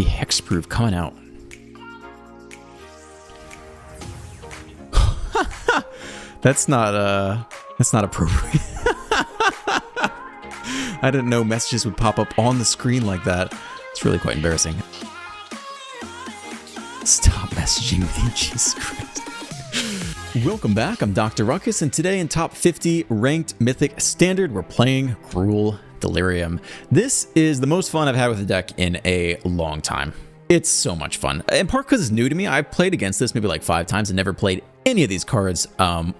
The Hexproof coming out. That's not appropriate. I didn't know messages would pop up on the screen like that. It's really quite embarrassing. Stop messaging me, Jesus Christ. Welcome back, I'm Dr. Ruckus, and today in top 50 ranked Mythic Standard, we're playing Cruel Delirium. This is the most fun I've had with the deck in a long time. It's so much fun, in part because it's new to me. I've played against this maybe like 5 times and never played any of these cards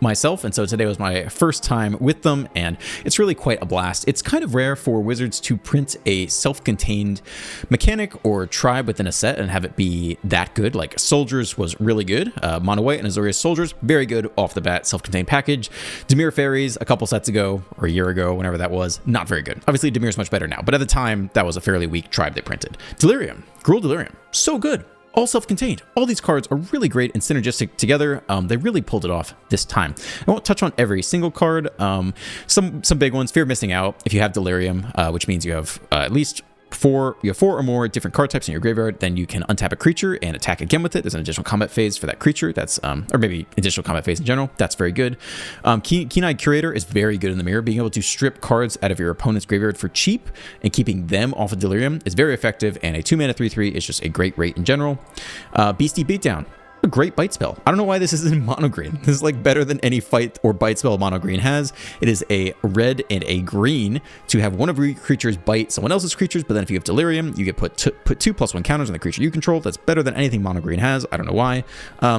myself, and so today was my first time with them, and it's really quite a blast. It's kind of rare for Wizards to print a self-contained mechanic or tribe within a set and have it be that good. Like Soldiers was really good, Mono White and Azorius Soldiers, very good off the bat self-contained package. Dimir Fairies a couple sets ago, or a year ago, whenever that was, not very good. Obviously Dimir's much better now, but at the time that was a fairly weak tribe they printed. Delirium, Cruel Delirium, so good. All self-contained. All these cards are really great and synergistic together. They really pulled it off this time. I won't touch on every single card. Some big ones. Fear of missing out. If you have Delirium, which means you have at least 4 or more different card types in your graveyard, then you can untap a creature and attack again with it. There's an additional combat phase for that creature. That's or maybe additional combat phase in general. That's very good. Keen-Eyed Curator is very good in the mirror. Being able to strip cards out of your opponent's graveyard for cheap and keeping them off of Delirium is very effective, and a 2-mana 3/3 is just a great rate in general. Beastie Beatdown. A great bite spell. I don't know why this isn't mono green. This is like better than any fight or bite spell mono green has. It is a red and a green to have one of your creatures bite someone else's creatures, but then if you have Delirium, you get put 2/+1 counters on the creature you control. That's better than anything mono green has. I don't know why.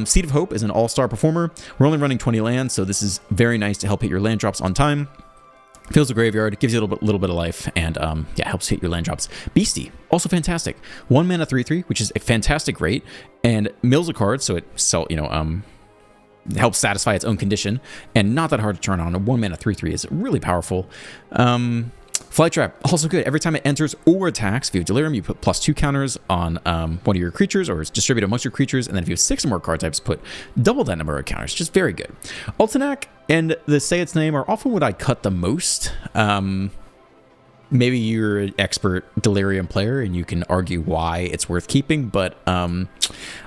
Seed of Hope is an all-star performer. We're only running 20 lands, so this is very nice to help hit your land drops on time. Fills the graveyard, gives you a little bit of life, and yeah, helps hit your land drops. Beastie, also fantastic. 1 mana 3/3, which is a fantastic rate, and mills a card, so it helps satisfy its own condition, and not that hard to turn on. A 1 mana 3/3 is really powerful. Flight Trap, also good. Every time it enters or attacks, if you have Delirium, you put +2 counters on one of your creatures, or it's distributed amongst your creatures, and then if you have 6 or more card types, put double that number of counters. Just very good. Ultinac and the Say Its Name are often what I cut the most. Maybe you're an expert Delirium player and you can argue why it's worth keeping, but I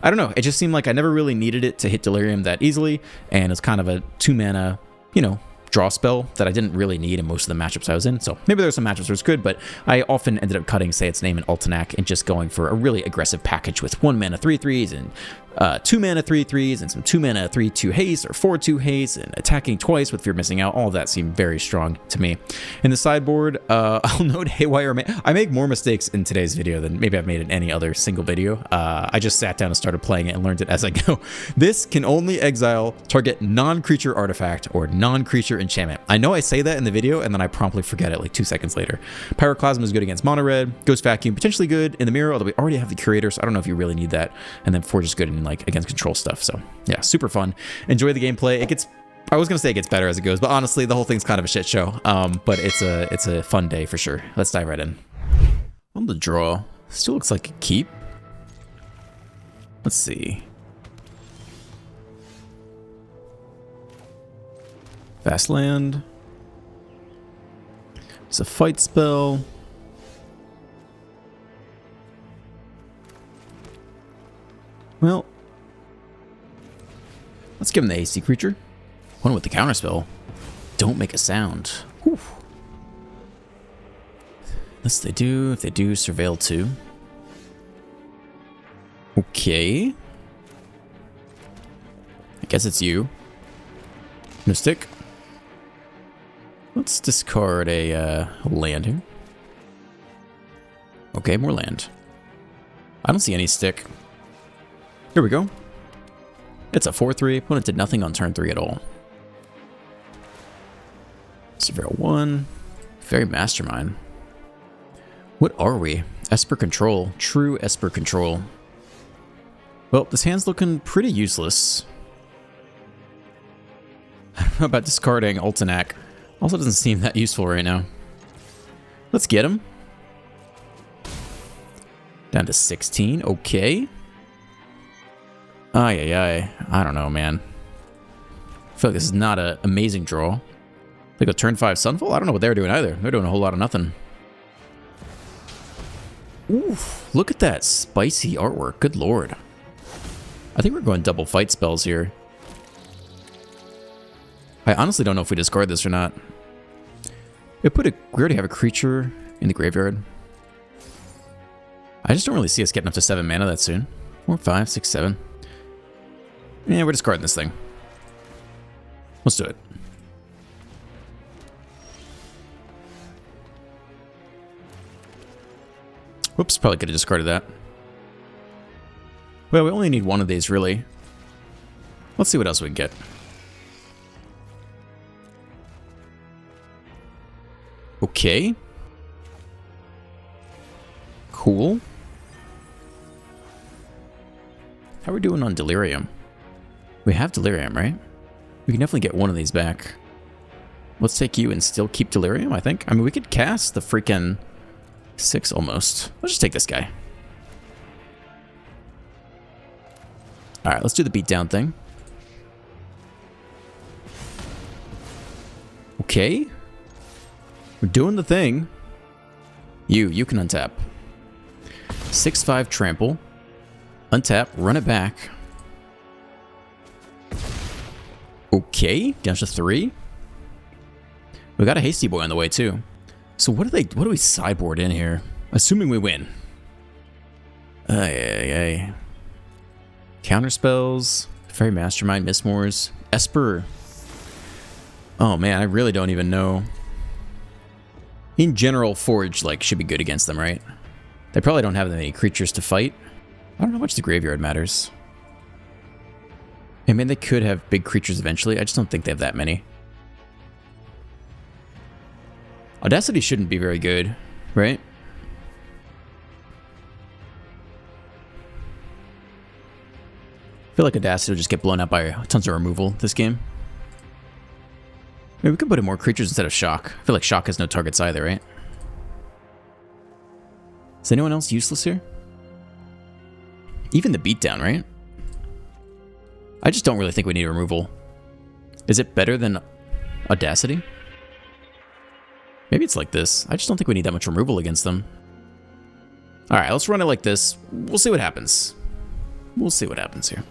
don't know. It just seemed like I never really needed it to hit Delirium that easily, and it's kind of a 2 mana, draw spell that I didn't really need in most of the matchups I was in. So maybe there's some matchups where it's good, but I often ended up cutting Say Its Name and Ultinac and just going for a really aggressive package with 1 mana 3/3s and 2 mana 3/3s and some 2 mana 3/2 haste or 4/2 haste and attacking twice with Fear of Missing Out. All of that seemed very strong to me. In the sideboard, I'll note Haywire. I make more mistakes in today's video than maybe I've made in any other single video. I just sat down and started playing it and learned it as I go. This can only exile target non-creature artifact or non-creature enchantment. I know I say that in the video and then I promptly forget it like 2 seconds later. Pyroclasm is good against mono red. Ghost Vacuum potentially good in the mirror, although we already have the Curator, so I don't know if you really need that. And then Forge is good in like against control stuff. So yeah, super fun. Enjoy the gameplay. I was gonna say it gets better as it goes, but honestly the whole thing's kind of a shit show. But it's a fun day for sure. Let's dive right in. On the draw, still looks like a keep. Let's see. Fast land. It's a fight spell. Well, let's give him the AC creature. One with the counterspell. Don't make a sound. Whew. Unless they do. If they do, Surveil 2. Okay. I guess it's you. Mystic. Let's discard a land here. Okay, more land. I don't see any stick. Here we go. It's a 4/3. Opponent did nothing on turn 3 at all. Surveil 1. Very Mastermind. What are we? Esper Control. True Esper Control. Well, this hand's looking pretty useless. I don't know about discarding Ultinac. Also doesn't seem that useful right now. Let's get him. Down to 16. Okay. Ay. I don't know, man. I feel like this is not an amazing draw. Like a turn 5 Sunfall? I don't know what they're doing either. They're doing a whole lot of nothing. Oof, look at that spicy artwork. Good lord. I think we're going double fight spells here. I honestly don't know if we discard this or not. We already have a creature in the graveyard. I just don't really see us getting up to 7 mana that soon. 4, 5, 6, 7. Yeah, we're discarding this thing. Let's do it. Whoops, probably could have discarded that. Well, we only need one of these, really. Let's see what else we can get. Okay. Cool. How are we doing on Delirium? We have Delirium, right? We can definitely get one of these back. Let's take you and still keep Delirium, I think. I mean, we could cast the freaking 6 almost. Let's just take this guy. Alright, let's do the beatdown thing. Okay. We're doing the thing. You can untap. 6/5 trample. Untap, run it back. Okay, down to 3. We got a hasty boy on the way too. So what do we sideboard in here? Assuming we win. Counter spells, Fairy Mastermind, Mistmores, Esper. Oh man, I really don't even know. In general, Forge should be good against them, right? They probably don't have any creatures to fight. I don't know how much the graveyard matters. I mean, they could have big creatures eventually. I just don't think they have that many. Audacity shouldn't be very good, right? I feel like Audacity will just get blown out by tons of removal this game. Maybe we could put in more creatures instead of Shock. I feel like Shock has no targets either, right? Is anyone else useless here? Even the beatdown, right? I just don't really think we need removal. Is it better than Audacity? Maybe it's like this. I just don't think we need that much removal against them. Alright, let's run it like this. We'll see what happens. We'll see what happens here.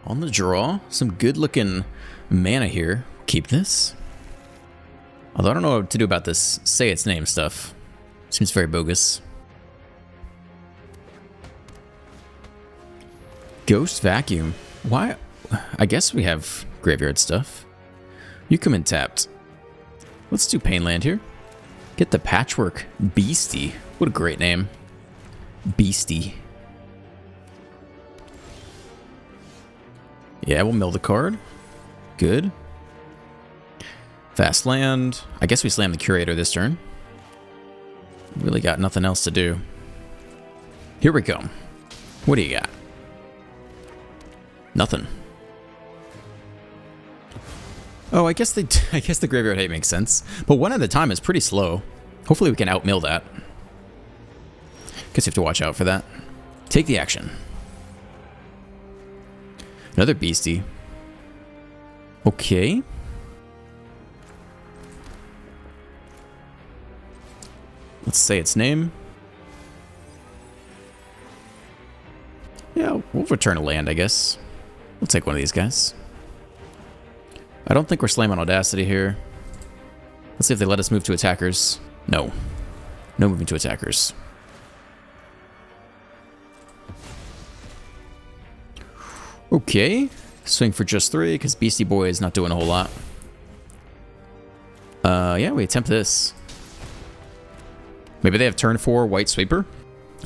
On the draw, some good looking mana here. Keep this. Although I don't know what to do about this say its name stuff. Seems very bogus. Ghost Vacuum. Why? I guess we have graveyard stuff. You come in tapped. Let's do Painland here. Get the Patchwork Beastie. What a great name. Beastie. Yeah, we'll mill the card. Good. Fast land. I guess we slam the Curator this turn. Really got nothing else to do. Here we go. What do you got? Nothing. Oh, I guess the graveyard hate makes sense. But one at a time is pretty slow. Hopefully we can outmill that. Guess you have to watch out for that. Take the action. Another Beastie. Okay. Let's say its name. Yeah, we'll return a land, I guess. We'll take one of these guys. I don't think we're slamming Audacity here. Let's see if they let us move to attackers. No. No moving to attackers. Okay. Swing for just 3, because Beastie Boy is not doing a whole lot. Yeah, we attempt this. Maybe they have turn 4 White Sweeper?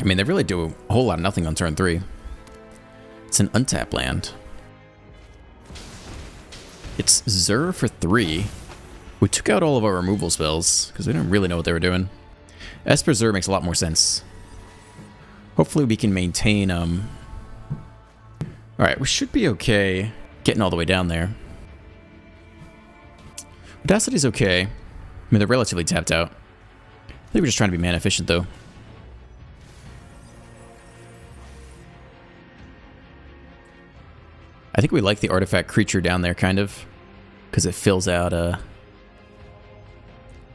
I mean, they really do a whole lot of nothing on turn 3. It's an untap land. It's Zur for 3. We took out all of our removal spells, because we didn't really know what they were doing. Esper Zur makes a lot more sense. Hopefully we can maintain, Alright, we should be okay getting all the way down there. Audacity's okay. I mean, they're relatively tapped out. I think we're just trying to be mana efficient, though. I think we like the artifact creature down there, kind of. Because it fills out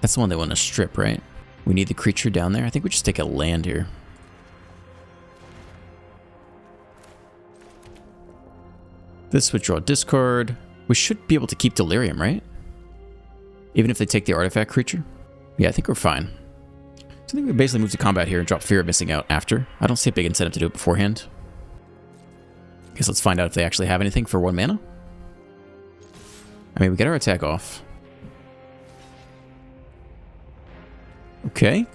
That's the one they want to strip, right? We need the creature down there. I think we just take a land here. This withdraw discard. We should be able to keep Delirium, right? Even if they take the artifact creature? Yeah, I think we're fine. So I think we basically move to combat here and drop Fear of Missing Out after. I don't see a big incentive to do it beforehand. Guess let's find out if they actually have anything for 1 mana. I mean, we get our attack off. Okay.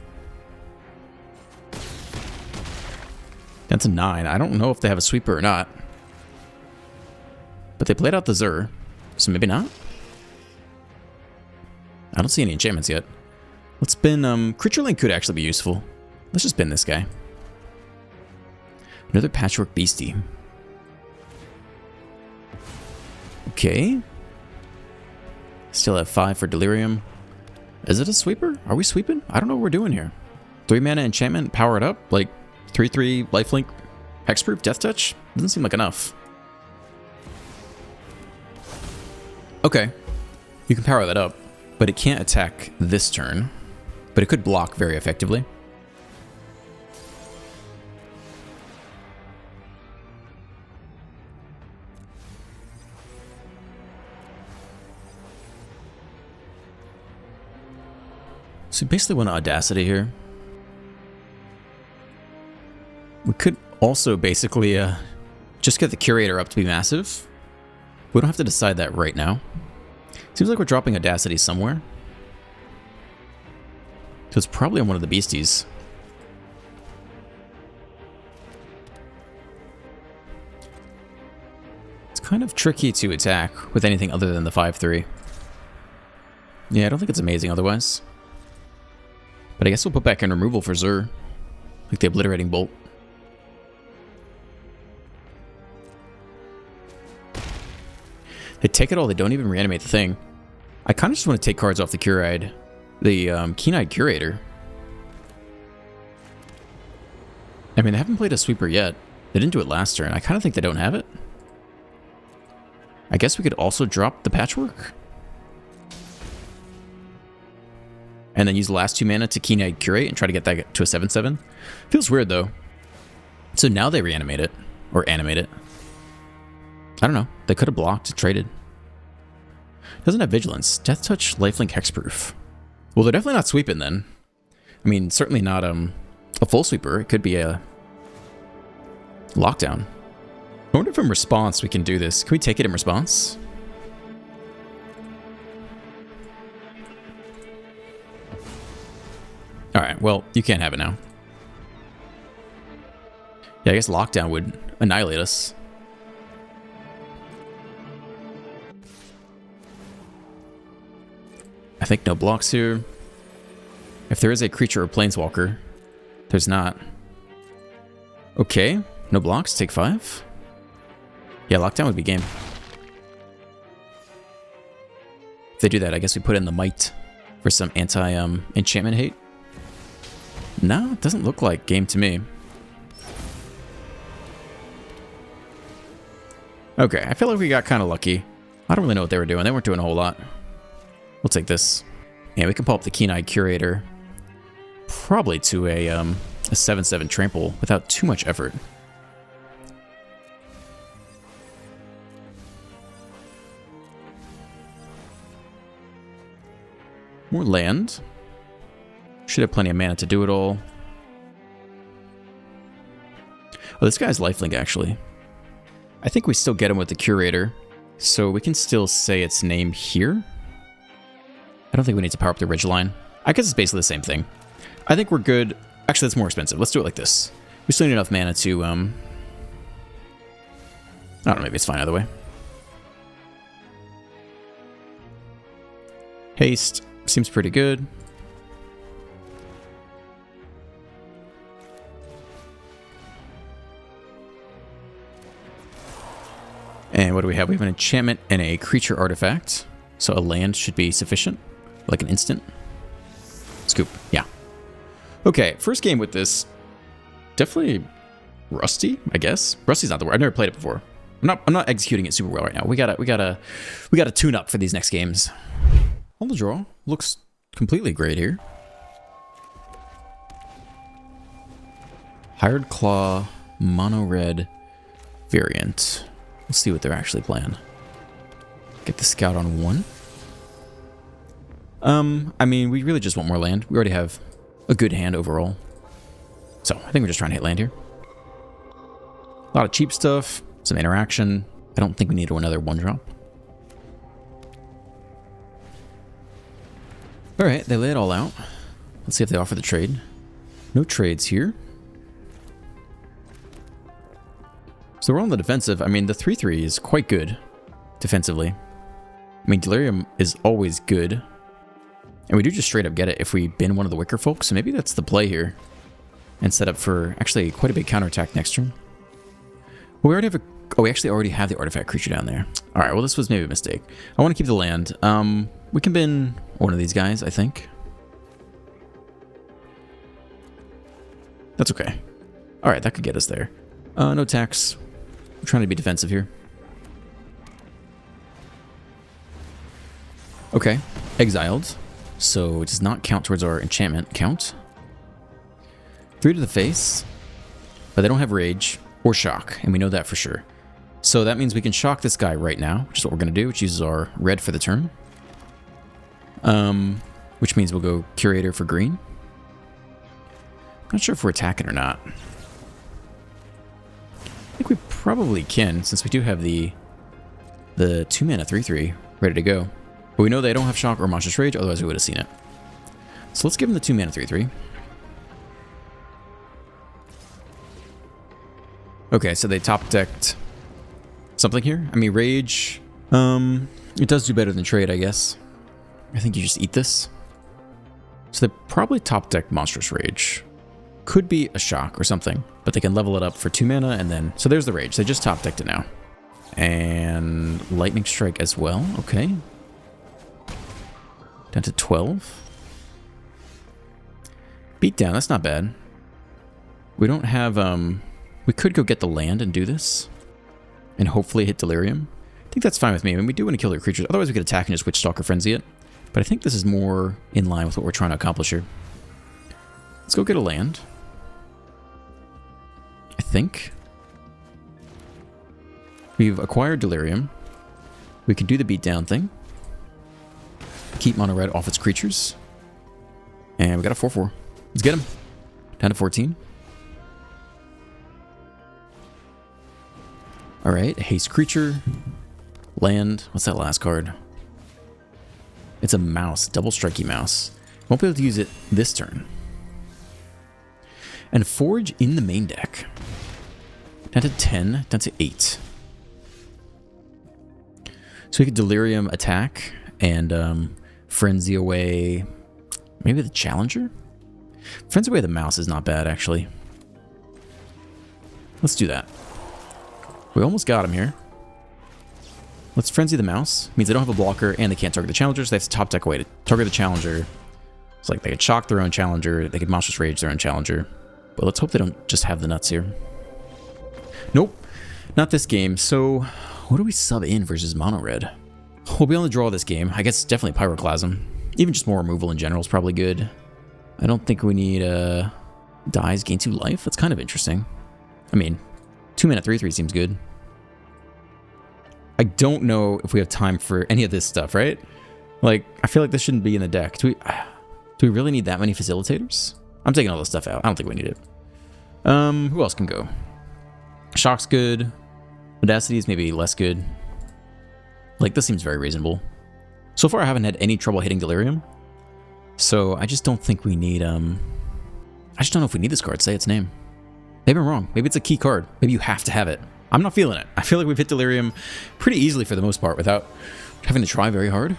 That's a 9. I don't know if they have a sweeper or not. But they played out the Zur, so maybe not. I don't see any enchantments yet. Let's spin, Creature Link could actually be useful. Let's just spin this guy. Another Patchwork Beastie. Okay. Still have 5 for Delirium. Is it a sweeper? Are we sweeping? I don't know what we're doing here. 3 mana enchantment, power it up? Like 3/3 lifelink, hexproof, death touch? Doesn't seem like enough. Okay. You can power that up, but it can't attack this turn. But it could block very effectively. So we basically want Audacity here. We could also basically just get the Curator up to be massive. We don't have to decide that right now. Seems like we're dropping Audacity somewhere. So it's probably on one of the beasties. It's kind of tricky to attack with anything other than the 5/3. Yeah, I don't think it's amazing otherwise. But I guess we'll put back in removal for Zur. Like the Obliterating Bolt. They take it all, they don't even reanimate the thing. I kind of just want to take cards off the Keen-Eyed Curator. I mean, they haven't played a sweeper yet. They didn't do it last turn. I kind of think they don't have it. I guess we could also drop the Patchwork. And then use the last 2 mana to Keen-Eyed Curate and try to get that to a 7/7. Feels weird, though. So now they reanimate it. Or animate it. I don't know. They could have blocked, traded. Doesn't have Vigilance. Death Touch, Lifelink, Hexproof. Well, they're definitely not sweeping then. I mean, certainly not a full sweeper. It could be a lockdown. I wonder if in response we can do this. Can we take it in response? Alright, well, you can't have it now. Yeah, I guess lockdown would annihilate us. I think no blocks here. If there is a creature or planeswalker, there's not. Okay, no blocks, take 5. Yeah, lockdown would be game. If they do that, I guess we put in the Might for some anti-enchantment hate. No, it doesn't look like game to me. Okay, I feel like we got kind of lucky. I don't really know what they were doing. They weren't doing a whole lot. We'll take this. Yeah, we can pull up the Keen-Eyed Curator. Probably to a 7/7 trample without too much effort. More land. Should have plenty of mana to do it all. Oh, this guy's lifelink, actually. I think we still get him with the Curator, so we can still say its name here. I don't think we need to power up the Ridgeline. I guess it's basically the same thing. I think we're good. Actually, that's more expensive. Let's do it like this. We still need enough mana to, I don't know, maybe it's fine either way. Haste seems pretty good. And what do we have? We have an enchantment and a creature artifact. So a land should be sufficient. Like an instant. Scoop. Yeah. Okay, first game with this. Definitely rusty, I guess. Rusty's not the word. I've never played it before. I'm not executing it super well right now. We gotta tune up for these next games. On the draw, looks completely great here. Hired Claw, mono red variant. Let's see what they're actually playing. Get the scout on 1. I mean, we really just want more land. We already have a good hand overall. So, I think we're just trying to hit land here. A lot of cheap stuff, some interaction. I don't think we need another 1-drop. Alright, they lay it all out. Let's see if they offer the trade. No trades here. So we're on the defensive. I mean, the 3/3 is quite good defensively. I mean, Delirium is always good. And we do just straight up get it if we bin one of the Wicker Folk. So maybe that's the play here. And set up for actually quite a big counterattack next turn. Well, we already have a... Oh, we actually already have the artifact creature down there. Alright, well, this was maybe a mistake. I want to keep the land. We can bin one of these guys, I think. That's okay. Alright, that could get us there. No tax. We're trying to be defensive here. Okay, exiled. So it does not count towards our enchantment count. 3 to the face. But they don't have rage or shock, and we know that for sure. So that means we can shock this guy right now, which is what we're going to do, which uses our red for the turn. Which means we'll go Curator for green. Not sure if we're attacking or not. I think we probably can, since we do have the 2-mana 3/3 ready to go. But we know they don't have shock or monstrous rage, otherwise we would have seen it. So let's give them the 2-mana 3/3. Okay, so they top decked something here. I mean, rage. It does do better than trade, I guess. I think you just eat this. So they probably top decked monstrous rage. Could be a shock or something, but they can level it up for 2 mana and then... So there's the rage. They just top decked it now. And lightning strike as well. Okay. Down to 12. Beatdown, that's not bad. We don't have... We could go get the land and do this. And hopefully hit Delirium. I think that's fine with me. I mean, we do want to kill their creatures. Otherwise we could attack and just Witch Stalker Frenzy it. But I think this is more in line with what we're trying to accomplish here. Let's go get a land. I think. We've acquired Delirium. We can do the beatdown thing. Keep mono red off its creatures. And we got a 4/4. Let's get him. Down to 14. Alright, haste creature. Land. What's that last card? It's a mouse. Double strikey mouse. Won't be able to use it this turn. And forge in the main deck. Down to 10. Down to 8. So we could Delirium attack and Frenzy away. Maybe the Challenger? Frenzy away the mouse is not bad, actually. Let's do that. We almost got him here. Let's Frenzy the mouse. Means they don't have a blocker and they can't target the Challenger, so they have to top deck away to target the Challenger. It's like they could shock their own Challenger, they could Monstrous Rage their own Challenger. But let's hope they don't just have the nuts here. Nope, not this game. So what do we sub in versus mono red? We'll be on the draw this game. I guess definitely Pyroclasm. Even just more removal in general is probably good. I don't think we need dies, gain 2 life. That's kind of interesting. I mean, 2-mana 3/3 seems good. I don't know if we have time for any of this stuff, right? Like, I feel like this shouldn't be in the deck. Do we really need that many facilitators? I'm taking all this stuff out. I don't think we need it. Who else can go? Shock's good. Audacity is maybe less good. Like, this seems very reasonable. So far, I haven't had any trouble hitting Delirium. So, I just don't think we need, I just don't know if we need this card. Say its name. Maybe I'm wrong. Maybe it's a key card. Maybe you have to have it. I'm not feeling it. I feel like we've hit Delirium pretty easily for the most part without having to try very hard.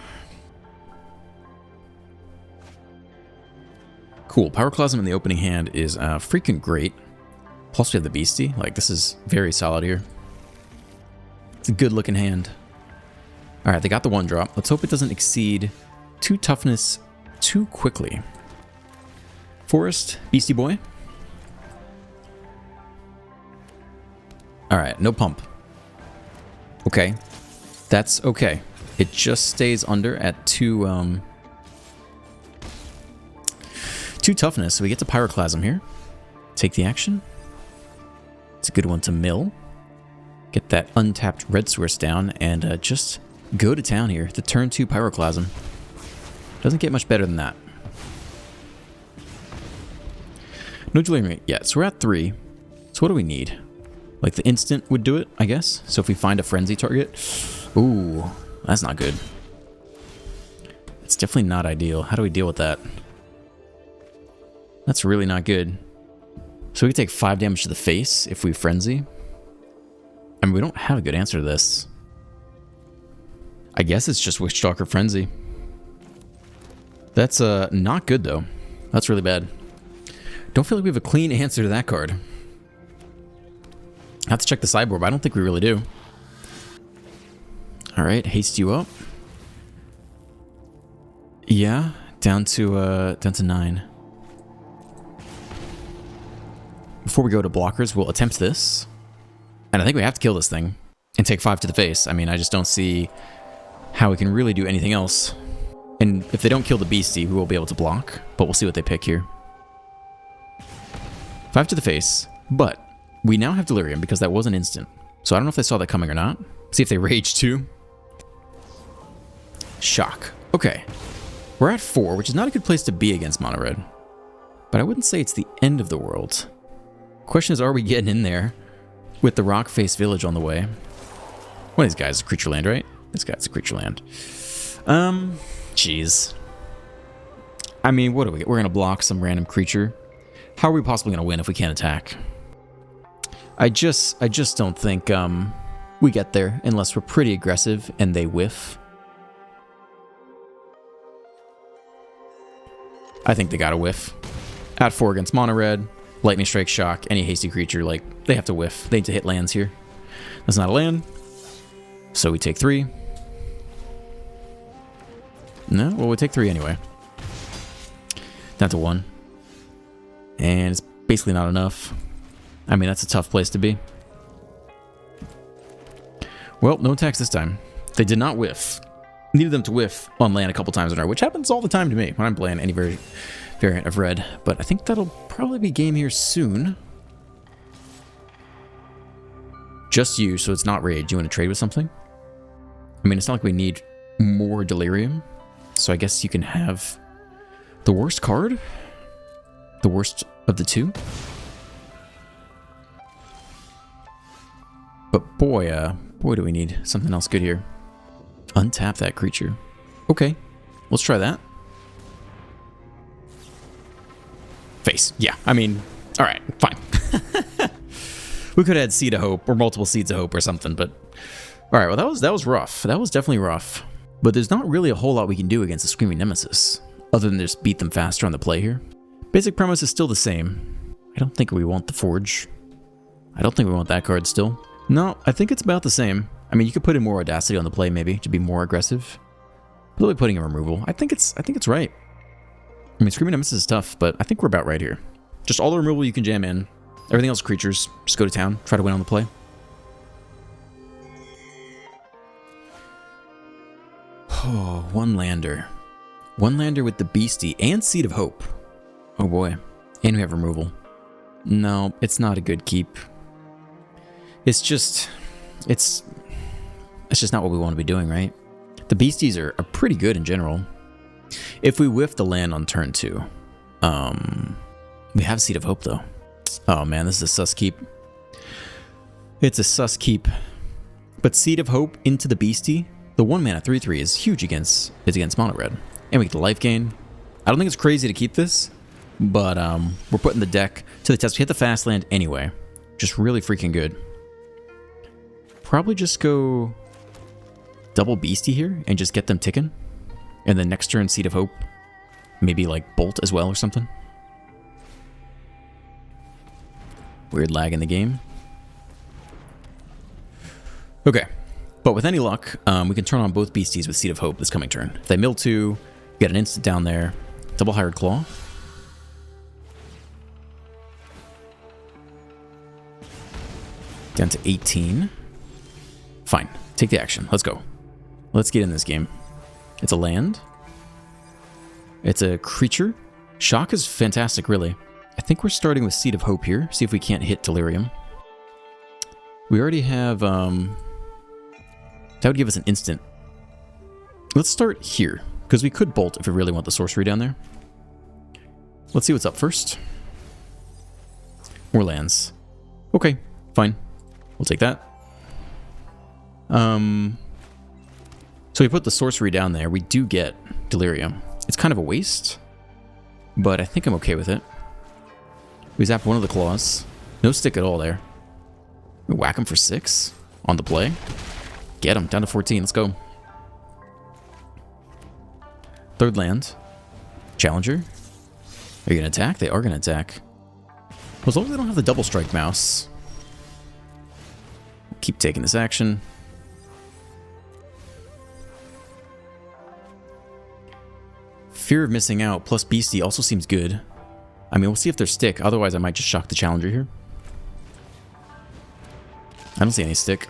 Cool. Pyroclasm in the opening hand is freaking great. Plus we have the Beastie. Like, this is very solid here. It's a good looking hand. Alright, they got the 1-drop. Let's hope it doesn't exceed 2 toughness too quickly. Forest, Beastie Boy. Alright, no pump. Okay. That's okay. It just stays under at 2 2 toughness, so we get to Pyroclasm here. Take the action. It's a good one to mill. Get that untapped red source down and just go to town here. The turn 2 Pyroclasm. Doesn't get much better than that. No Delirium yet, so we're at 3. So what do we need? Like the instant would do it, I guess. So if we find a frenzy target. Ooh, that's not good. It's definitely not ideal. How do we deal with that? That's really not good. So we can take 5 damage to the face if we frenzy. I mean, we don't have a good answer to this. I guess it's just Witchstalker Frenzy. That's not good though. That's really bad. Don't feel like we have a clean answer to that card. I have to check the sideboard, but I don't think we really do. Alright, haste you up. Yeah, down to 9. Before we go to blockers, we'll attempt this. And I think we have to kill this thing and take 5 to the face. I mean, I just don't see how we can really do anything else. And if they don't kill the beastie, we will be able to block. But we'll see what they pick here. 5 to the face. But we now have Delirium because that was an instant. So I don't know if they saw that coming or not. See if they rage too. Shock. Okay. We're at 4, which is not a good place to be against mono red. But I wouldn't say it's the end of the world. Question is, are we getting in there with the Rock Face Village on the way? One of these guys is a creature land, right? This guy's a creature land. Jeez. I mean, what do we get? We're going to block some random creature. How are we possibly going to win if we can't attack? I just don't think we get there unless we're pretty aggressive and they whiff. I think they got to whiff. At 4 against mono red, lightning strike, shock, any hasty creature, like, they have to whiff. They need to hit lands here. That's not a land. So we take 3. No, well, we take 3 anyway. Down to 1. And it's basically not enough. I mean, that's a tough place to be. Well, no attacks this time. They did not whiff. Needed them to whiff on land a couple times in a row, which happens all the time to me when I'm playing any variant of red. But I think that'll probably be game here soon. Just you, so it's not rage. You want to trade with something? I mean, it's not like we need more Delirium. So I guess you can have the worst card? The worst of the 2? But boy, boy do we need something else good here. Untap that creature. Okay, let's try that. Face. Yeah, I mean, all right, fine. We could have had Seed of Hope or multiple Seeds of Hope or something, but all right. Well, that was rough. That was definitely rough. But there's not really a whole lot we can do against the Screaming Nemesis, other than just beat them faster on the play here. Basic premise is still the same. I don't think we want the Forge. I don't think we want that card still. No, I think it's about the same. I mean, you could put in more Audacity on the play, maybe, to be more aggressive. But we'll be putting in removal. I think it's right. I mean, Screaming Nemesis is tough, but I think we're about right here. Just all the removal you can jam in. Everything else creatures. Just go to town. Try to win on the play. Oh, one lander. One lander with the Beastie and Seed of Hope. Oh boy. And we have removal. No, it's not a good keep. It's just not what we want to be doing, right? The Beasties are pretty good in general. If we whiff the land on turn 2. We have Seed of Hope, though. Oh, man, this is a sus keep. It's a sus keep. But Seed of Hope into the Beastie, the 1-mana 3/3 is huge against mono red. And we get the life gain. I don't think it's crazy to keep this, but we're putting the deck to the test. We hit the fast land anyway. Just really freaking good. Probably just go double Beastie here and just get them ticking. And then next turn, Seed of Hope. Maybe like Bolt as well or something. Weird lag in the game. Okay. But with any luck, we can turn on both Beasties with Seed of Hope this coming turn. If they mill 2, get an instant down there. Double Hired Claw. Down to 18. Fine. Take the action. Let's go. Let's get in this game. It's a land. It's a creature. Shock is fantastic, really. I think we're starting with Seed of Hope here. See if we can't hit Delirium. We already have... that would give us an instant. Let's start here, because we could bolt if we really want the sorcery down there. Let's see what's up first. More lands. Okay, fine. We'll take that. So we put the sorcery down there. We do get Delirium. It's kind of a waste, but I think I'm okay with it. We zap one of the claws. No stick at all there. We whack him for 6 on the play. Get him down to 14. Let's go. Third land. Challenger. Are you going to attack? They are going to attack. Well, as long as they don't have the double strike mouse. Keep taking this action. Fear of missing out plus Beastie also seems good. I mean, we'll see if they're stick. Otherwise, I might just shock the Challenger here. I don't see any stick.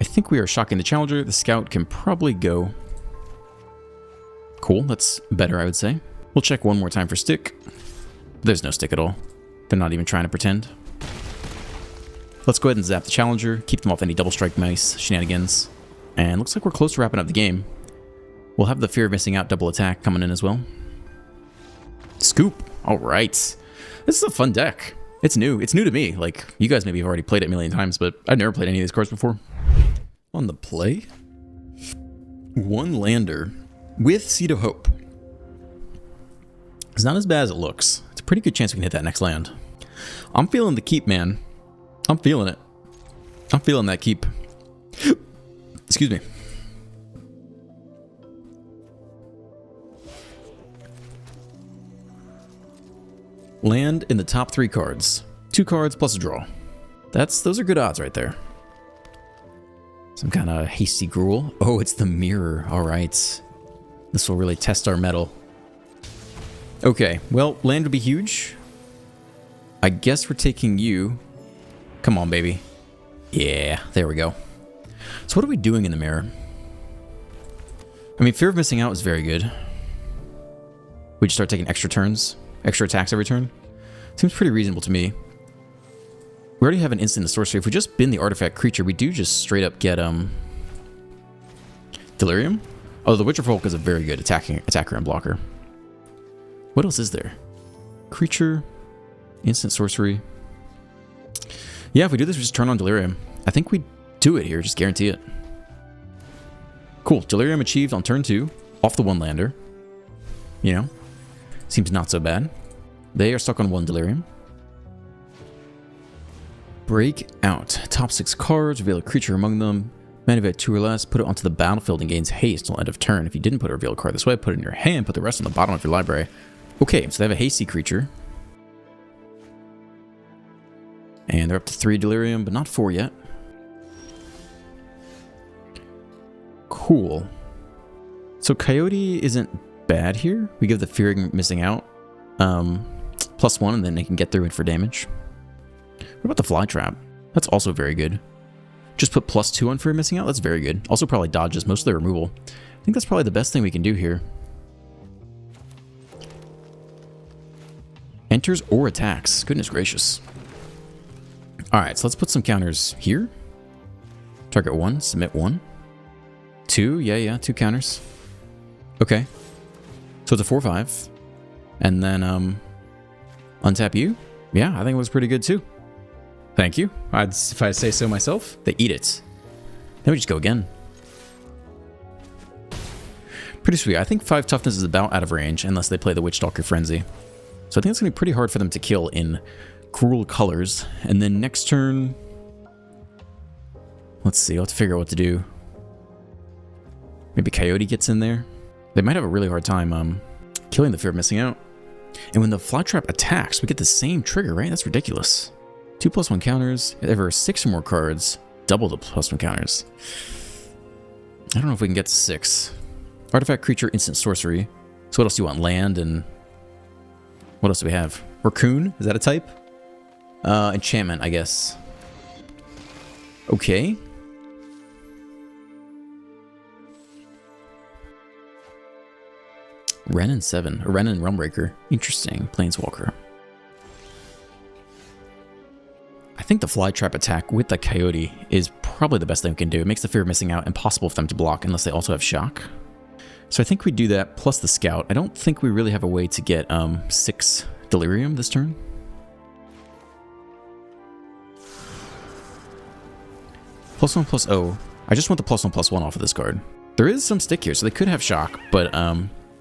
I think we are shocking the Challenger. The Scout can probably go. Cool. That's better, I would say. We'll check one more time for stick. There's no stick at all. They're not even trying to pretend. Let's go ahead and zap the Challenger. Keep them off any double strike mice shenanigans. And looks like we're close to wrapping up the game. We'll have the Fear of Missing Out double attack coming in as well. Scoop. All right. This is a fun deck. It's new. It's new to me. Like, you guys maybe have already played it a million times, but I've never played any of these cards before. On the play, one lander with Seed of Hope. It's not as bad as it looks. It's a pretty good chance we can hit that next land. I'm feeling the keep, man. I'm feeling it. I'm feeling that keep. Excuse me. Land in the top 3 cards. 2 cards plus a draw. Those are good odds right there. Some kind of hasty gruel. Oh, it's the mirror. All right. This will really test our mettle. Okay, well, land would be huge. I guess we're taking you. Come on, baby. Yeah, there we go. So what are we doing in the mirror? I mean, Fear of Missing Out is very good. We just start taking extra turns. Extra attacks every turn. Seems pretty reasonable to me. We already have an instant sorcery. If we just bin the artifact creature, we do just straight up get Delirium. Oh, the Witcher Folk is a very good attacker and blocker. What else is there? Creature, instant sorcery. Yeah, if we do this, we just turn on Delirium. I think we do it here, just guarantee it. Cool. Delirium achieved on turn 2, off the one lander. You know, seems not so bad. They are stuck on 1 Delirium. Break out. Top 6 cards, reveal a creature among them. Man, if you had 2 or less, put it onto the battlefield and gains haste until end of turn. If you didn't put a reveal card this way, put it in your hand, put the rest on the bottom of your library. Okay, so they have a hasty creature. And they're up to 3 Delirium, but not 4 yet. Cool. So isn't bad here. We give the Fearing Missing Out +1, and then they can get through it for damage. What about the Fly Trap? That's also very good. Just put +2 on Fear Missing Out. That's very good. Also probably dodges most of the removal. I think that's probably the best thing we can do here. Enters or attacks. Goodness gracious. Alright, so let's put some counters here. Target 1, submit 1. 2, yeah, 2 counters. Okay. So it's a 4/5. And then, untap you. Yeah, I think it was pretty good too. Thank you. If I say so myself. They eat it. Then we just go again. Pretty sweet. I think 5 toughness is about out of range unless they play the Witchstalker Frenzy. So I think it's going to be pretty hard for them to kill in Cruel Colors. And then next turn... Let's see. I'll have to figure out what to do. Maybe Coyote gets in there. They might have a really hard time killing the Fear of Missing Out. And when the Fly Trap attacks, we get the same trigger, right? That's ridiculous. 2 +1 counters. If there are 6 or more cards, double the +1 counters. I don't know if we can get to 6. Artifact, creature, instant sorcery. So what else do you want? Land and... What else do we have? Raccoon? Is that a type? Enchantment, I guess. Okay. Ren and 7. Ren and Realmbreaker. Interesting. Planeswalker. I think the Fly Trap attack with the Coyote is probably the best thing we can do. It makes the fear of missing out impossible for them to block unless they also have Shock. So I think we do that plus the Scout. I don't think we really have a way to get 6 Delirium this turn. +1/+0. I just want the +1/+1 off of this card. There is some stick here, so they could have Shock, but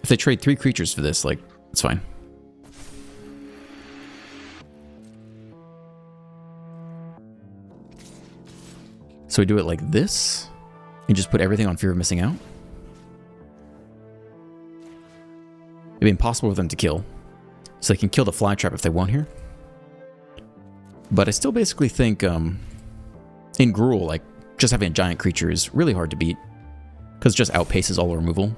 if they trade 3 creatures for this, like, it's fine. So we do it like this, and just put everything on fear of missing out. It'd be impossible for them to kill. So they can kill the Fly Trap if they want here. But I still basically think, in Gruul, like, just having a giant creature is really hard to beat. Because it just outpaces all removal.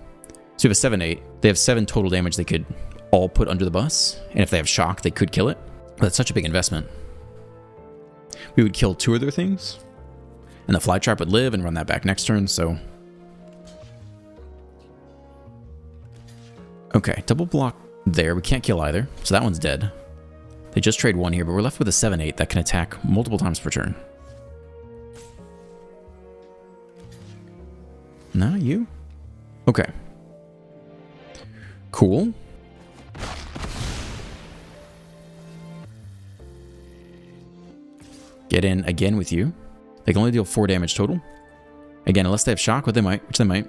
So you have a 7/8. They have 7 total damage they could all put under the bus. And if they have Shock, they could kill it. But that's such a big investment. We would kill 2 of their things. And the Fly Trap would live and run that back next turn, so... Okay, double block there. We can't kill either, so that one's dead. They just trade 1 here, but we're left with a 7/8 that can attack multiple times per turn. No, you? Okay. Cool. Get in again with you. They can only deal 4 damage total. Again, unless they have Shock, which they might.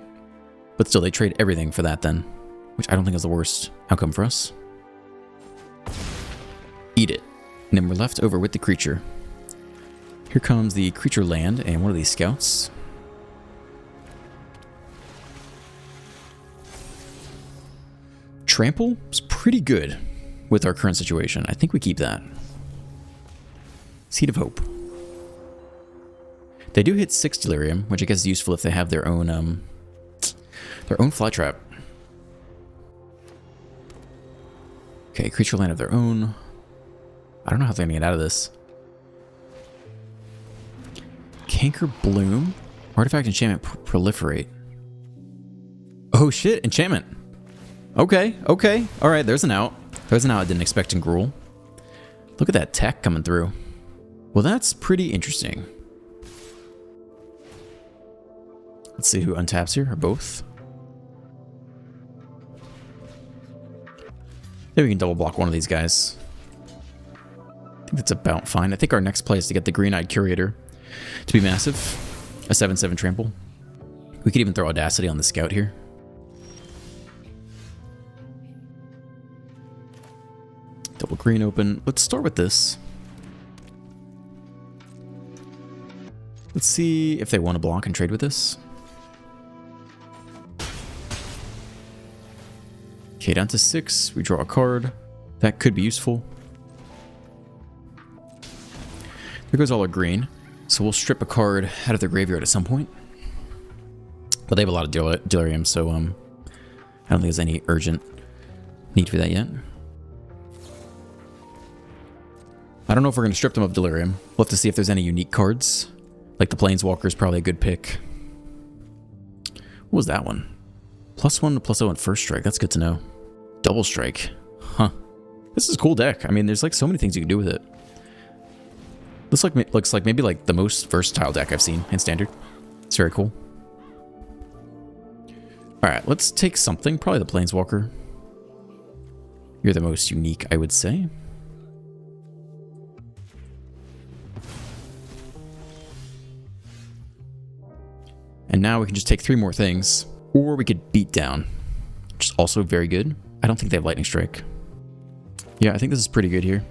But still, they trade everything for that then. Which I don't think is the worst outcome for us. Eat it. And then we're left over with the creature. Here comes the creature land and one of these scouts. Trample is pretty good with our current situation. I think we keep that. Seed of Hope. They do hit 6 Delirium, which I guess is useful if they have their own Fly Trap. Okay, creature land of their own. I don't know how they're gonna get out of this. Canker Bloom. Artifact enchantment proliferate. Oh shit, enchantment. Okay. Alright, there's an out. There's an out I didn't expect in Gruul. Look at that tech coming through. Well, that's pretty interesting. Let's see who untaps here, or both. Maybe we can double block one of these guys. I think that's about fine. I think our next play is to get the Green-Eyed Curator to be massive. A 7/7 trample. We could even throw Audacity on the Scout here. Double green open. Let's start with this. Let's see if they want to block and trade with this. Okay, down to 6. We draw a card. That could be useful. There goes all our green. So we'll strip a card out of their graveyard at some point. But they have a lot of Delirium, so I don't think there's any urgent need for that yet. I don't know if we're going to strip them of Delirium. We'll have to see if there's any unique cards. Like the Planeswalker is probably a good pick. What was that one? +1 to +0 on first strike. That's good to know. Double strike. Huh. This is a cool deck. I mean, there's like so many things you can do with it. Looks like maybe like the most versatile deck I've seen in Standard. It's very cool. Alright, let's take something. Probably the Planeswalker. You're the most unique, I would say. And now we can just take 3 more things. Or we could beat down, which is also very good. I don't think they have Lightning Strike. Yeah, I think this is pretty good here.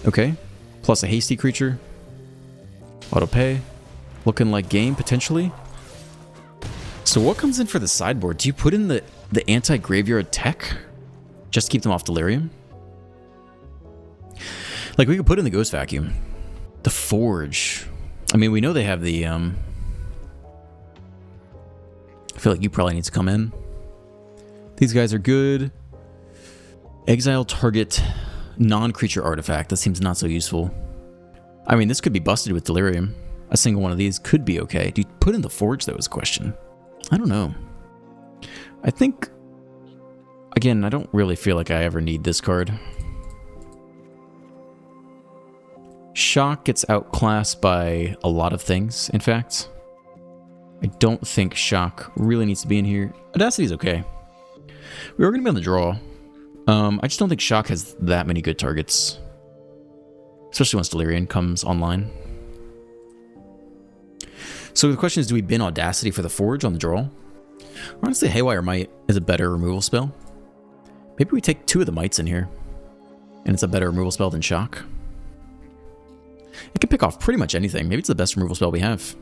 Okay, plus a hasty creature. Auto pay. Looking like game, potentially. So what comes in for the sideboard? Do you put in the anti-graveyard tech? Just to keep them off Delirium? Like, we could put in the Ghost Vacuum. The Forge. I mean, we know they have the, I feel like you probably need to come in. These guys are good. Exile target non-creature artifact. That seems not so useful. I mean, this could be busted with Delirium. A single one of these could be okay. Do you put in the Forge? That was a question. I don't know. I think, again, I don't really feel like I ever need this card. Shock gets outclassed by a lot of things, in fact. I don't think Shock really needs to be in here. Audacity's okay. We were going to be on the draw. I just don't think Shock has that many good targets. Especially once Delirium comes online. So the question is, do we bin Audacity for the Forge on the draw? Honestly, Haywire Might is a better removal spell. Maybe we take 2 of the Mites in here. And it's a better removal spell than Shock. It can pick off pretty much anything. Maybe it's the best removal spell we have.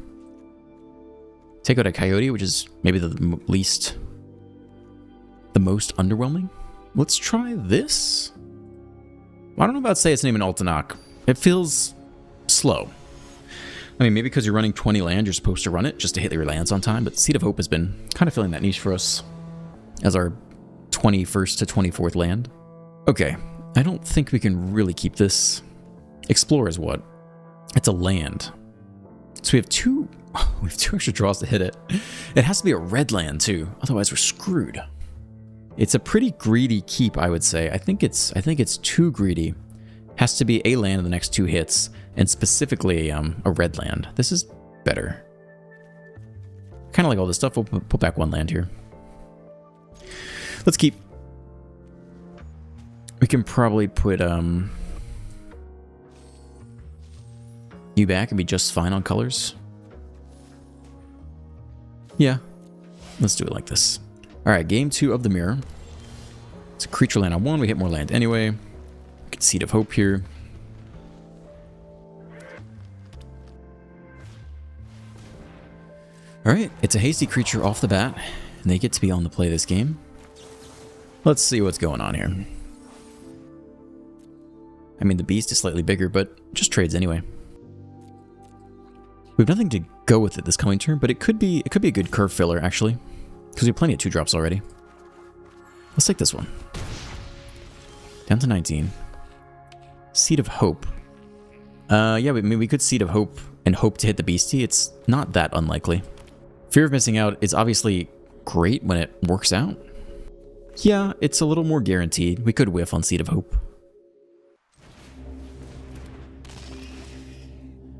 Take out a Coyote, which is maybe the most underwhelming. Let's try this. I don't know about to say it's named an Altanach. It feels slow. I mean, maybe because you're running 20 land, you're supposed to run it just to hit your lands on time, but Seed of Hope has been kind of filling that niche for us as our 21st to 24th land. Okay, I don't think we can really keep this. Explore is what? It's a land. So we have two extra draws to hit it. It has to be a red land too, otherwise we're screwed. It's a pretty greedy keep, I would say. I think it's too greedy. Has to be a land in the next 2 hits, and specifically a red land. This is better. Kind of like all this stuff. We'll put back 1 land here. Let's keep. We can probably put you back and be just fine on colors. Yeah, let's do it like this. All right, game 2 of the mirror. It's a creature land on 1. We hit more land anyway. Get Seed of Hope here. All right, it's a hasty creature off the bat, and they get to be on the play this game. Let's see what's going on here. I mean, the beast is slightly bigger, but just trades anyway. We have nothing to go with it this coming turn, but it could be a good curve filler, actually. Because we have plenty of 2-drops already. Let's take this one. Down to 19. Seed of Hope. Yeah, we could Seed of Hope and hope to hit the beastie. It's not that unlikely. Fear of missing out is obviously great when it works out. Yeah, it's a little more guaranteed. We could whiff on Seed of Hope.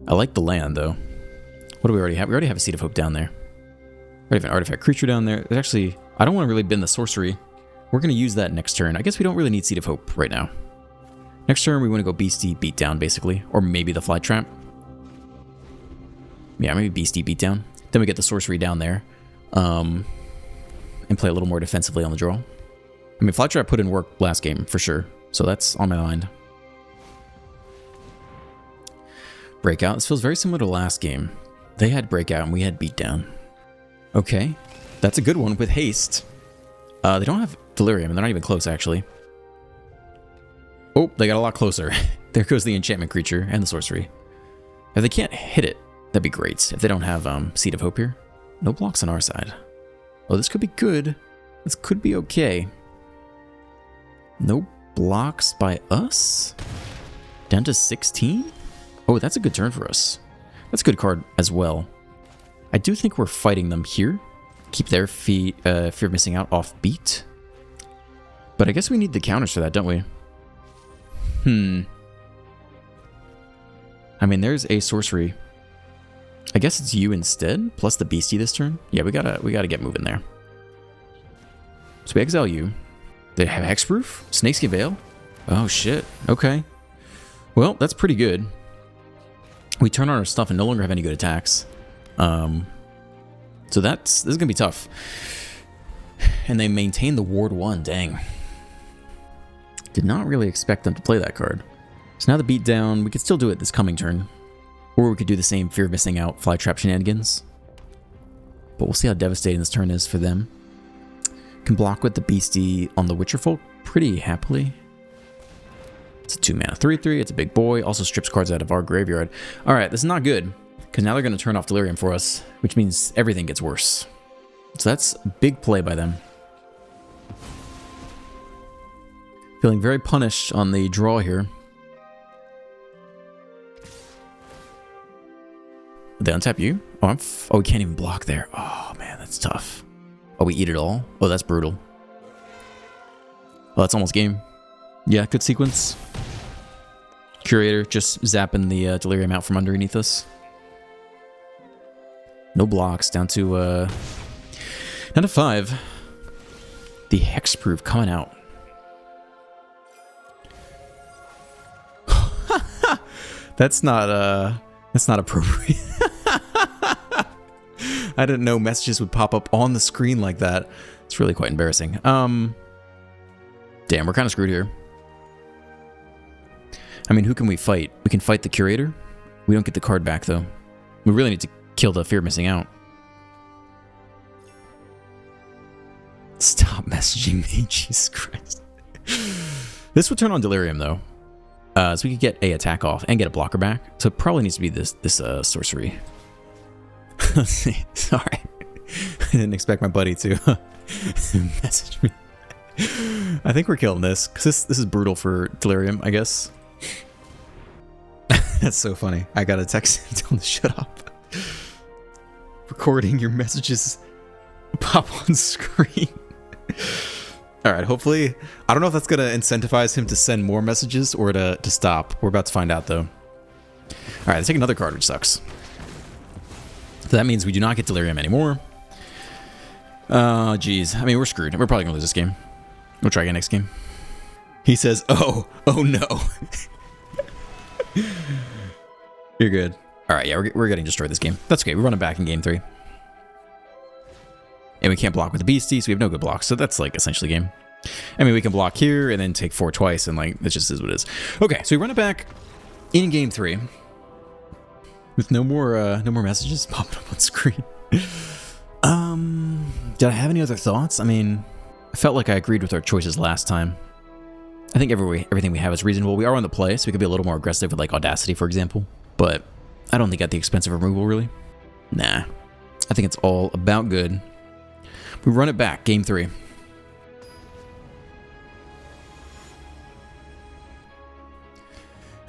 I like the land, though. What do we already have? We already have a Seed of Hope down there. We have an artifact creature down there. There's actually, I don't want to really bin the sorcery. We're going to use that next turn. I guess we don't really need Seed of Hope right now. Next turn, we want to go Beastie Beatdown, basically. Or maybe the Fly Trap. Yeah, maybe Beastie Beatdown. Then we get the sorcery down there. And play a little more defensively on the draw. I mean, Fly Trap put in work last game, for sure. So that's on my mind. Breakout. This feels very similar to last game. They had Breakout and we had Beatdown. Okay. That's a good one with haste. They don't have Delirium, and they're not even close, actually. Oh, they got a lot closer. There goes the enchantment creature and the sorcery. If they can't hit it, that'd be great. If they don't have Seed of Hope here. No blocks on our side. Oh, this could be good. This could be okay. No blocks by us? Down to 16? Oh, that's a good turn for us. That's a good card as well. I do think we're fighting them here. Keep their fear of missing out off beat. But I guess we need the counters for that, don't we? I mean, there's a sorcery. I guess it's you instead, plus the beastie this turn. Yeah, we gotta get moving there. So we exile you. They have hexproof? Snakeskin Veil? Oh shit. Okay. Well, that's pretty good. We turn on our stuff and no longer have any good attacks. So this is gonna be tough. And they maintain the Ward 1, dang. Did not really expect them to play that card. So now the beatdown, we could still do it this coming turn. Or we could do the same Fear of Missing Out, Fly Trap shenanigans. But we'll see how devastating this turn is for them. Can block with the Beastie on the Witcher Folk pretty happily. It's a 2-mana 3/3, it's a big boy, also strips cards out of our graveyard. Alright, this is not good, because now they're going to turn off Delirium for us, which means everything gets worse. So that's a big play by them. Feeling very punished on the draw here. They untap you? Oh, oh, we can't even block there. Oh, man, that's tough. Oh, we eat it all? Oh, that's brutal. Well, that's almost game. Yeah, good sequence. Curator just zapping the Delirium out from underneath us. No blocks, down to 5. The Hexproof coming out. That's not appropriate. I didn't know messages would pop up on the screen like that. It's really quite embarrassing. Damn, we're kind of screwed here. I mean, who can we fight? We can fight the Curator. We don't get the card back, though. We really need to kill the Fear of Missing Out. Stop messaging me, Jesus Christ. This would turn on Delirium, though. So we could get a attack off and get a blocker back. So it probably needs to be this sorcery. Let's see. Sorry. I didn't expect my buddy to message me. I think we're killing this, because this is brutal for Delirium, I guess. That's so funny. I got a text him telling him to shut up. Recording your messages pop on screen. Alright, hopefully... I don't know if that's going to incentivize him to send more messages or to stop. We're about to find out, though. Alright, let's take another card, which sucks. So that means we do not get Delirium anymore. Oh, geez. I mean, we're screwed. We're probably going to lose this game. We'll try again next game. He says, oh no. You're good. Alright, yeah, we're getting destroyed this game. That's okay. We're running back in game 3. And we can't block with the Beastie, so we have no good blocks. So that's like essentially game. I mean, we can block here and then take 4 twice, and like, it just is what it is. Okay, so we run it back in game 3. With no more messages popping up on screen. Did I have any other thoughts? I mean, I felt like I agreed with our choices last time. I think everything we have is reasonable. We are on the play, so we could be a little more aggressive with like Audacity, for example. But I don't think at the expense of removal, really. Nah. I think it's all about good. We run it back, game 3.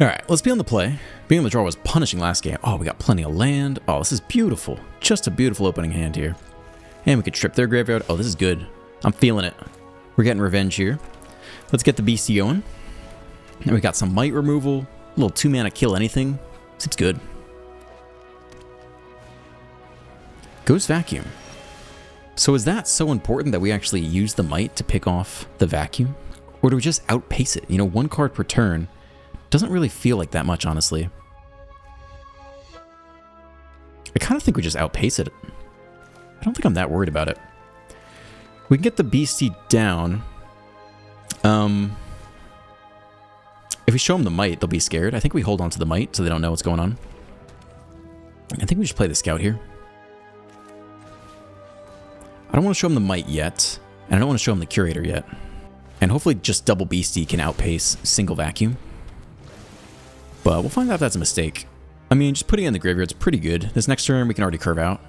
Alright, let's be on the play. Being on the draw was punishing last game. Oh, we got plenty of land. Oh, this is beautiful. Just a beautiful opening hand here. And we could trip their graveyard. Oh, this is good. I'm feeling it. We're getting revenge here. Let's get the BC going. And we got some might removal. A little 2-mana kill anything. Seems good. Ghost Vacuum. So is that so important that we actually use the might to pick off the vacuum? Or do we just outpace it? You know, 1 card per turn doesn't really feel like that much, honestly. I kind of think we just outpace it. I don't think I'm that worried about it. We can get the Beastie down. If we show them the might, they'll be scared. I think we hold on to the might so they don't know what's going on. I think we just play the scout here. I don't want to show them the might yet, and I don't want to show them the curator yet. And hopefully just double Beastie can outpace single vacuum. But we'll find out if that's a mistake. I mean, just putting it in the graveyard's pretty good. This next turn we can already curve out.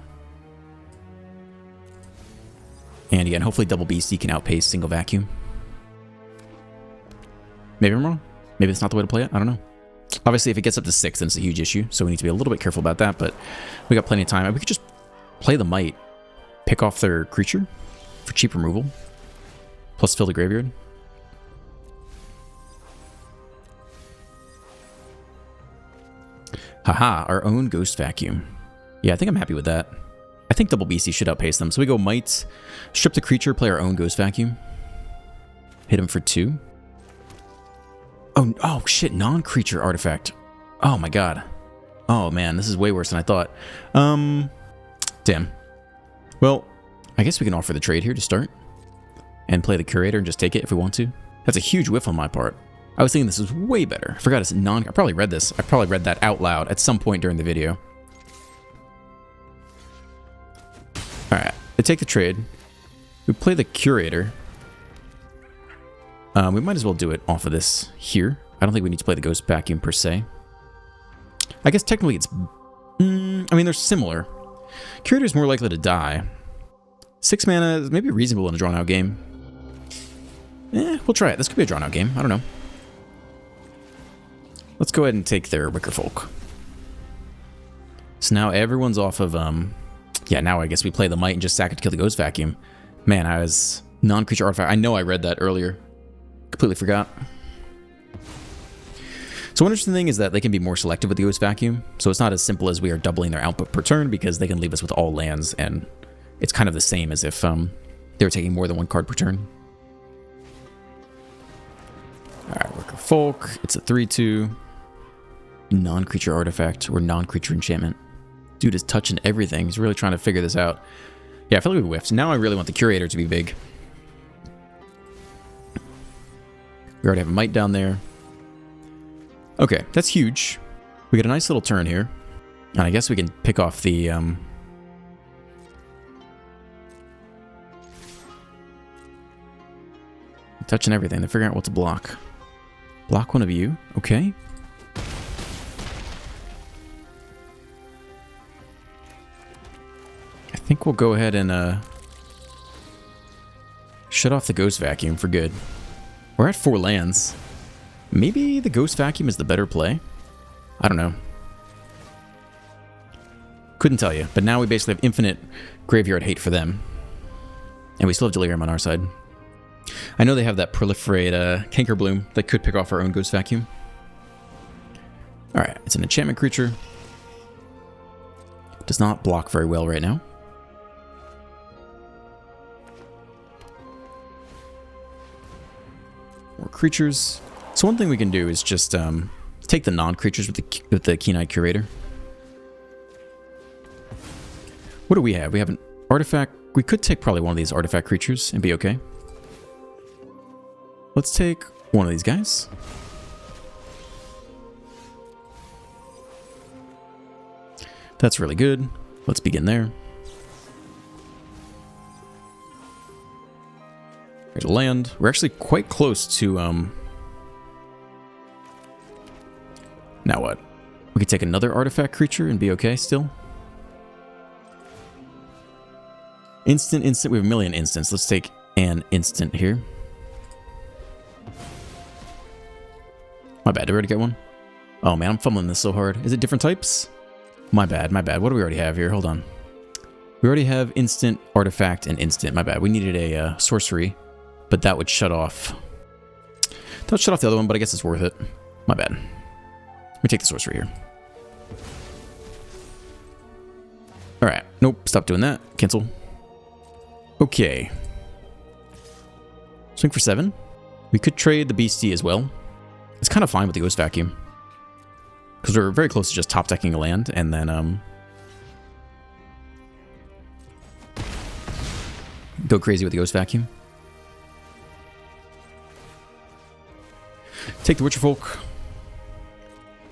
And again, hopefully double Beastie can outpace single vacuum. Maybe I'm wrong. Maybe that's not the way to play it. I don't know. Obviously, if it gets up to 6, then it's a huge issue. So we need to be a little bit careful about that. But we got plenty of time. We could just play the might. Pick off their creature for cheap removal. Plus fill the graveyard. Haha, our own Ghost Vacuum. Yeah, I think I'm happy with that. I think double BC should outpace them. So we go might, strip the creature, play our own Ghost Vacuum. Hit him for 2. Oh shit, non-creature artifact. Oh my god. Oh man, this is way worse than I thought. Damn. Well, I guess we can offer the trade here to start. And play the curator and just take it if we want to. That's a huge whiff on my part. I was thinking this was way better. I forgot it's I probably read this. I probably read that out loud at some point during the video. Alright, we take the trade. We play the curator. We might as well do it off of this here. I don't think we need to play the Ghost Vacuum per se. I guess technically it's... I mean, they're similar. Curator's more likely to die. 6 mana is maybe reasonable in a drawn-out game. We'll try it. This could be a drawn-out game. I don't know. Let's go ahead and take their Wicker Folk. So now everyone's off of, yeah, now I guess we play the Might and just sack it to kill the Ghost Vacuum. Man, I was non-creature artifact. I know I read that earlier. Completely forgot. So one interesting thing is that they can be more selective with the Ghost Vacuum. So it's not as simple as we are doubling their output per turn because they can leave us with all lands, and it's kind of the same as if they were taking more than one card per turn. Alright, Worker Folk. It's a 3/2. Non-creature artifact or non-creature enchantment. Dude is touching everything. He's really trying to figure this out. Yeah, I feel like we whiffed. Now I really want the Curator to be big. We already have a Might down there. Okay, that's huge. We get a nice little turn here. And I guess we can pick off the... touching everything. They're figuring out what to block. Block one of you. Okay. I think we'll go ahead and shut off the Ghost Vacuum for good. We're at 4 lands. Maybe the Ghost Vacuum is the better play? I don't know. Couldn't tell you, but now we basically have infinite graveyard hate for them. And we still have Delirium on our side. I know they have that proliferate Canker Bloom that could pick off our own Ghost Vacuum. Alright, it's an enchantment creature. Does not block very well right now. More creatures. So one thing we can do is just take the non-creatures with the Keen-Eyed Curator. What do we have? We have an artifact. We could take probably one of these artifact creatures and be okay. Let's take one of these guys. That's really good. Let's begin there. There's a land. We're actually quite close to... Now what? We could take another artifact creature and be okay still. Instant. We have a million instants. Let's take an instant here. My bad. Did we already get one? Oh man, I'm fumbling this so hard. Is it different types? My bad. What do we already have here? Hold on. We already have instant, artifact, and instant. My bad. We needed a sorcery, but that would shut off. That would shut off the other one, but I guess it's worth it. My bad. Let me take the sorcery here. Alright. Nope. Stop doing that. Cancel. Okay. Swing for 7. We could trade the Beastie as well. It's kind of fine with the Ghost Vacuum. Because we're very close to just top decking a land, and then go crazy with the Ghost Vacuum. Take the Witcher Folk.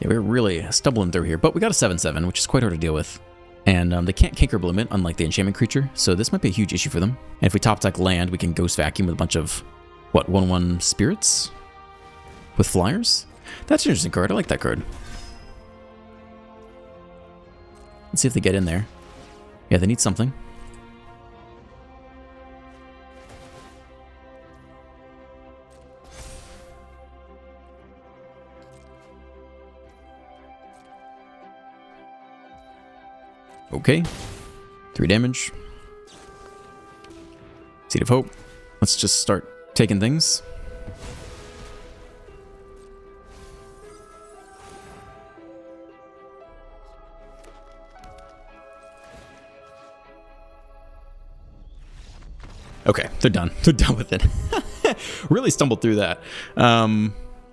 Yeah, we're really stumbling through here, but we got a 7/7, which is quite hard to deal with. And they can't Canker Bloom it, unlike the enchantment creature, so this might be a huge issue for them. And if we top deck land, we can Ghost Vacuum with a bunch of, what, 1/1 spirits? With flyers? That's an interesting card. I like that card. Let's see if they get in there. Yeah, they need something. Okay. 3 damage. Seed of Hope. Let's just start taking things. Okay, they're done. They're done with it. Really stumbled through that.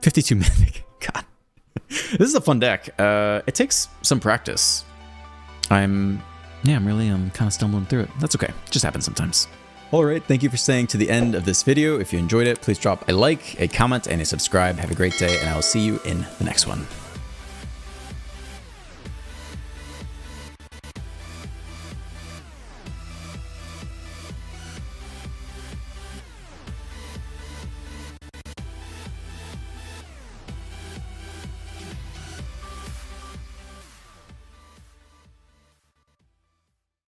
52 Mythic. God. This is a fun deck. It takes some practice. I'm really kind of stumbling through it. That's okay. It just happens sometimes. Alright, thank you for staying to the end of this video. If you enjoyed it, please drop a like, a comment, and a subscribe. Have a great day, and I will see you in the next one.